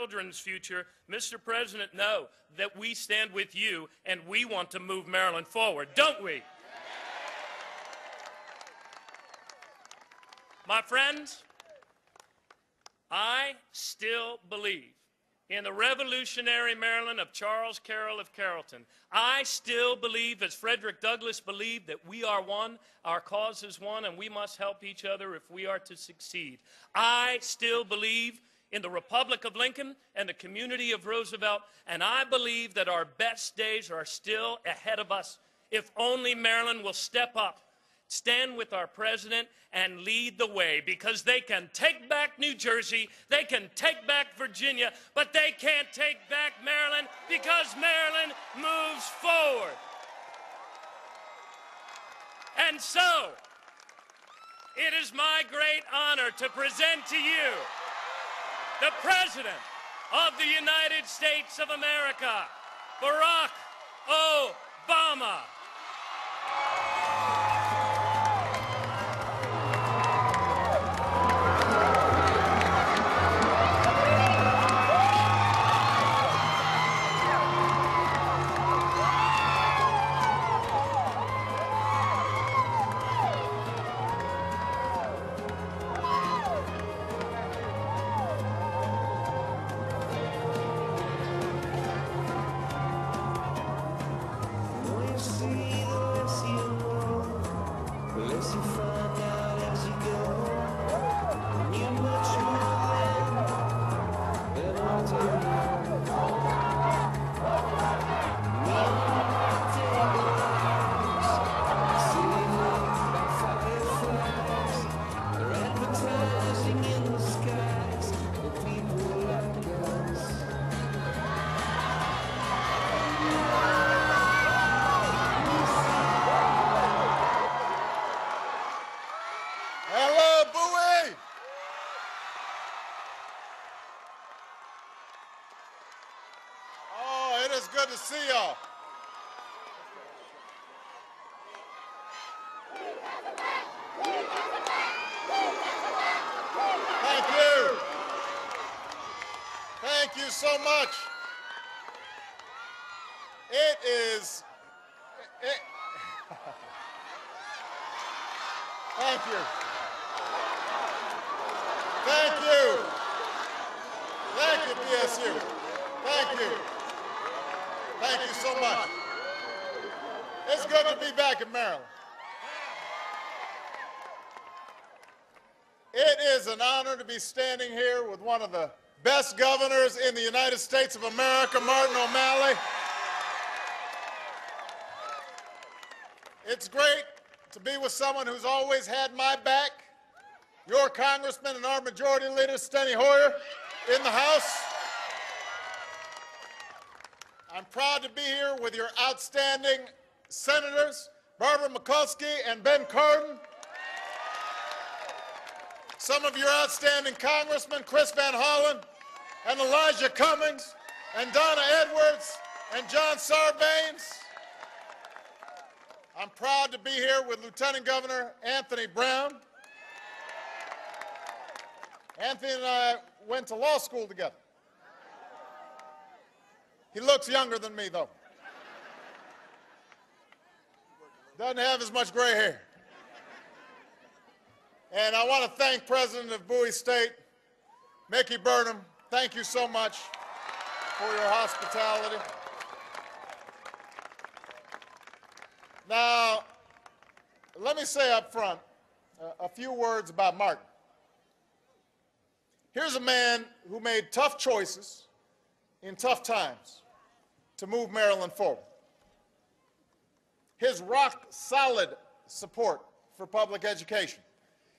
children's future, Mr. President, know that we stand with you and we want to move Maryland forward, don't we? My friends, I still believe in the revolutionary Maryland of Charles Carroll of Carrollton. I still believe, as Frederick Douglass believed, that we are one, our cause is one, and we must help each other if we are to succeed. I still believe in the Republic of Lincoln and the community of Roosevelt, and I believe that our best days are still ahead of us if only Maryland will step up, stand with our president, and lead the way, because they can take back New Jersey, they can take back Virginia, but they can't take back Maryland, because Maryland moves forward. And so, it is my great honor to present to you the President of the United States of America, Barack Obama. Hello, Bowie! Oh, it is good to see y'all. Thank you. Thank you so much. Thank you. Thank you. Thank you, PSU. Thank you. Thank you so much. It's good to be back in Maryland. It is an honor to be standing here with one of the best governors in the United States of America, Martin O'Malley. It's great to be with someone who's always had my back, your Congressman and our Majority Leader, Steny Hoyer, in the House. I'm proud to be here with your outstanding senators, Barbara Mikulski and Ben Cardin, some of your outstanding congressmen, Chris Van Hollen and Elijah Cummings and Donna Edwards and John Sarbanes. I'm proud to be here with Lieutenant Governor Anthony Brown. Anthony and I went to law school together. He looks younger than me, though. Doesn't have as much gray hair. And I want to thank President of Bowie State, Mickey Burnham. Thank you so much for your hospitality. Now, let me say up front a few words about Martin. Here's a man who made tough choices in tough times to move Maryland forward. His rock-solid support for public education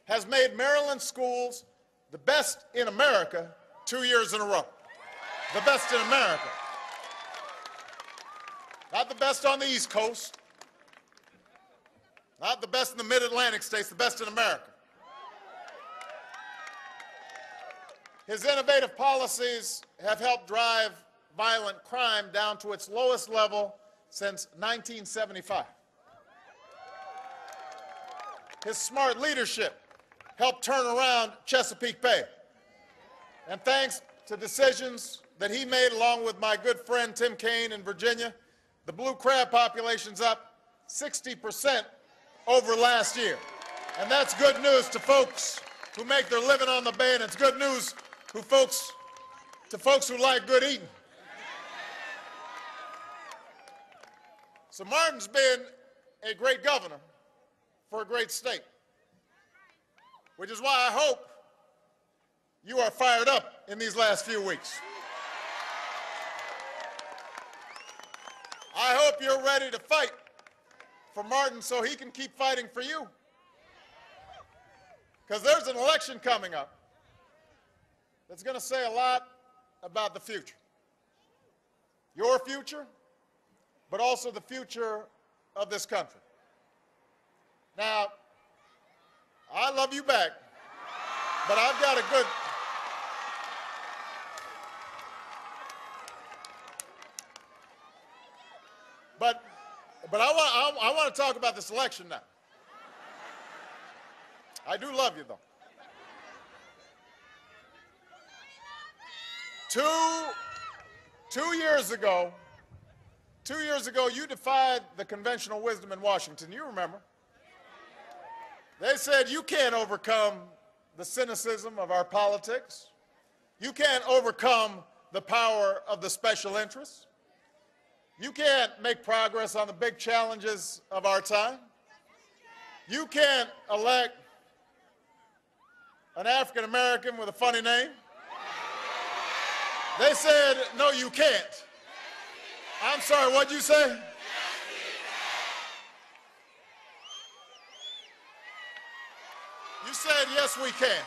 has made Maryland schools the best in America 2 years in a row. The best in America. Not the best on the East Coast, not the best in the mid-Atlantic states, the best in America. His innovative policies have helped drive violent crime down to its lowest level since 1975. His smart leadership helped turn around Chesapeake Bay. And thanks to decisions that he made along with my good friend Tim Kaine in Virginia, the blue crab population's up 60% over last year. And that's good news to folks who make their living on the bay, and it's good news to folks who like good eating. So Martin's been a great governor for a great state, which is why I hope you are fired up in these last few weeks. I hope you're ready to fight for Martin so he can keep fighting for you. Because there's an election coming up that's going to say a lot about the future. Your future, but also the future of this country. Now, I love you back, but I've got a good... But I want to talk about this election now. I do love you, though. Two years ago, you defied the conventional wisdom in Washington. You remember? They said you can't overcome the cynicism of our politics. You can't overcome the power of the special interests. You can't make progress on the big challenges of our time. You can't elect an African American with a funny name. They said, no, you can't. I'm sorry, what'd you say? You said, yes, we can.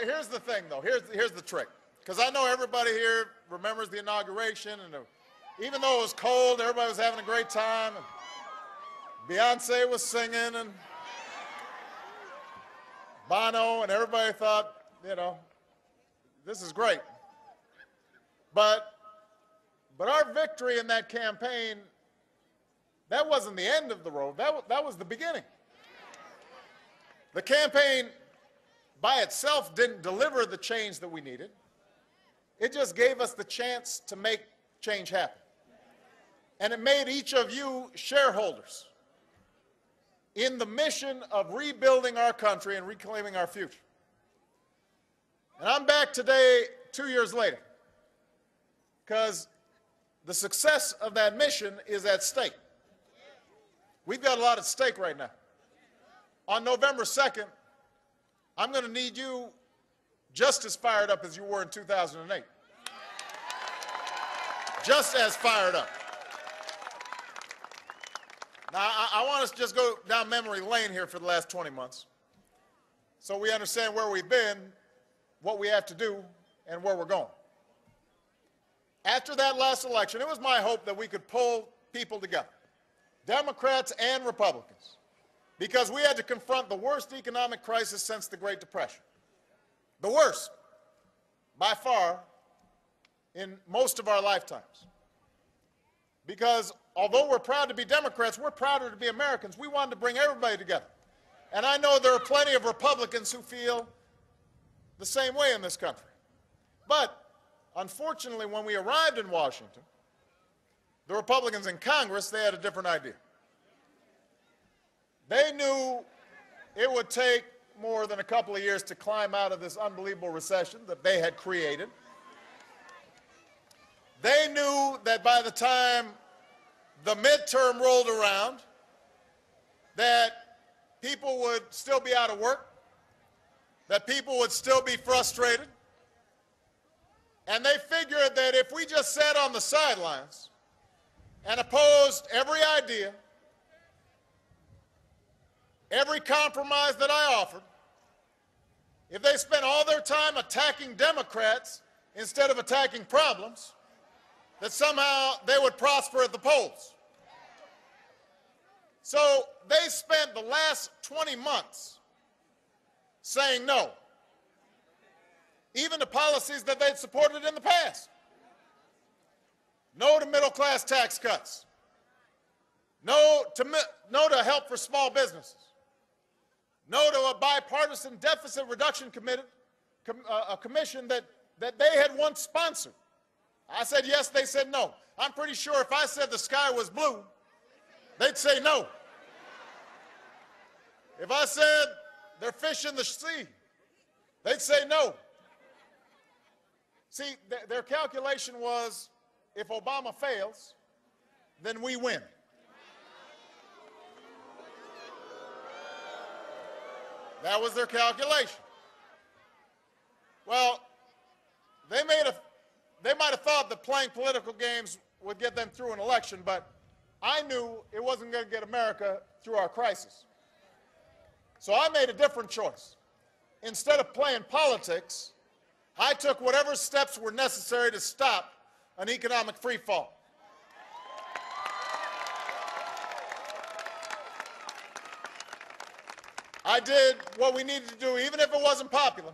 Here's the thing, though. Here's the trick. Because I know everybody here remembers the inauguration, and even though it was cold, everybody was having a great time. And Beyonce was singing, and Bono, and everybody thought, you know, this is great. But our victory in that campaign, that wasn't the end of the road. That was the beginning. The campaign by itself didn't deliver the change that we needed. It just gave us the chance to make change happen. And it made each of you shareholders in the mission of rebuilding our country and reclaiming our future. And I'm back today 2 years later because the success of that mission is at stake. We've got a lot at stake right now. On November 2nd, I'm going to need you just as fired up as you were in 2008. Just as fired up. Now, I want us to just go down memory lane here for the last 20 months so we understand where we've been, what we have to do, and where we're going. After that last election, it was my hope that we could pull people together, Democrats and Republicans, because we had to confront the worst economic crisis since the Great Depression. The worst, by far, in most of our lifetimes. Because although we're proud to be Democrats, we're prouder to be Americans. We wanted to bring everybody together. And I know there are plenty of Republicans who feel the same way in this country. But unfortunately, when we arrived in Washington, the Republicans in Congress, they had a different idea. They knew it would take more than a couple of years to climb out of this unbelievable recession that they had created. They knew that by the time the midterm rolled around, that people would still be out of work, that people would still be frustrated, and they figured that if we just sat on the sidelines and opposed every idea, every compromise that I offered, if they spent all their time attacking Democrats instead of attacking problems, that somehow they would prosper at the polls. So they spent the last 20 months saying no, even to policies that they'd supported in the past. No to middle-class tax cuts. No to help for small businesses. No to a bipartisan deficit reduction a commission that they had once sponsored. I said yes, they said no. I'm pretty sure if I said the sky was blue, they'd say no. If I said there's fish in the sea, they'd say no. See, their calculation was, if Obama fails, then we win. That was their calculation. Well, they might have thought that playing political games would get them through an election, but I knew it wasn't going to get America through our crisis. So I made a different choice. Instead of playing politics, I took whatever steps were necessary to stop an economic free fall. I did what we needed to do, even if it wasn't popular,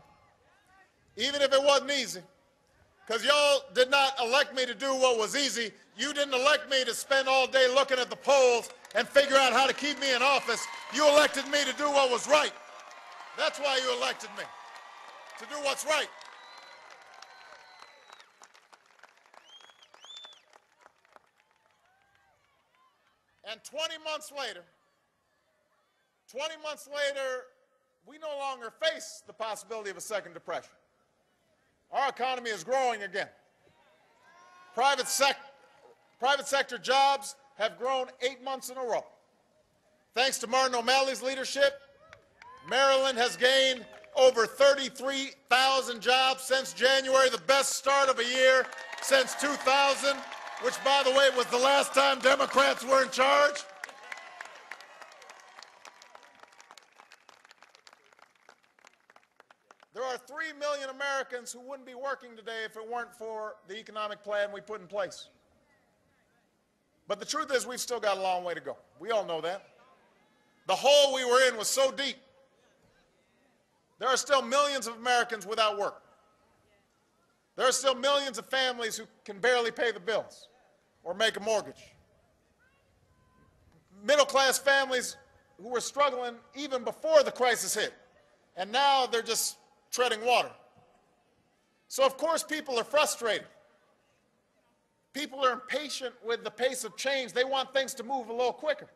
even if it wasn't easy, because y'all did not elect me to do what was easy. You didn't elect me to spend all day looking at the polls and figure out how to keep me in office. You elected me to do what was right. That's why you elected me, to do what's right. And 20 months later, we no longer face the possibility of a second depression. Our economy is growing again. Private sector jobs have grown 8 months in a row. Thanks to Martin O'Malley's leadership, Maryland has gained over 33,000 jobs since January, the best start of a year since 2000, which, by the way, was the last time Democrats were in charge. There are 3 million Americans who wouldn't be working today if it weren't for the economic plan we put in place. But the truth is, we've still got a long way to go. We all know that. The hole we were in was so deep. There are still millions of Americans without work. There are still millions of families who can barely pay the bills or make a mortgage. Middle-class families who were struggling even before the crisis hit, and now they're just treading water. So, of course, people are frustrated. People are impatient with the pace of change. They want things to move a little quicker.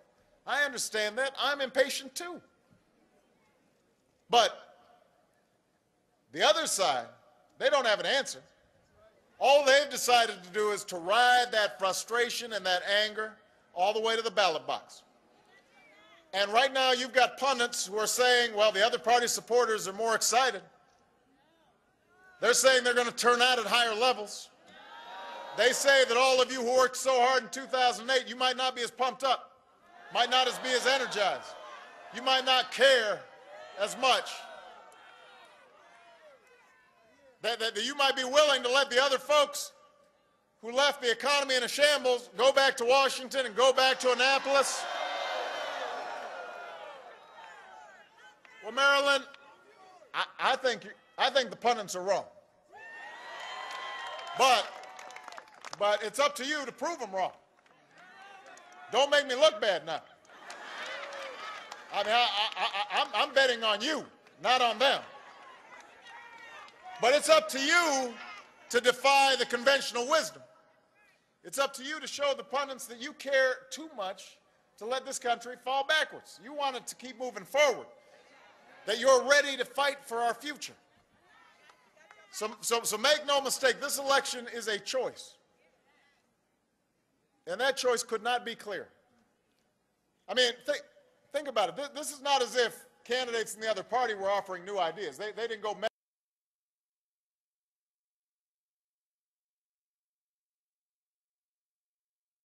I understand that. I'm impatient too. But the other side, they don't have an answer. All they've decided to do is to ride that frustration and that anger all the way to the ballot box. And right now you've got pundits who are saying, well, the other party supporters are more excited. They're saying they're going to turn out at higher levels. They say that all of you who worked so hard in 2008, you might not be as pumped up, might not be as energized. You might not care as much. That you might be willing to let the other folks who left the economy in a shambles go back to Washington and go back to Annapolis. Well, Maryland, I think the pundits are wrong. But it's up to you to prove them wrong. Don't make me look bad now. I mean, I'm betting on you, not on them. But it's up to you to defy the conventional wisdom. It's up to you to show the pundits that you care too much to let this country fall backwards. You want it to keep moving forward, that you're ready to fight for our future. So make no mistake, this election is a choice. And that choice could not be clearer. I mean, think about it. This is not as if candidates in the other party were offering new ideas. They didn't go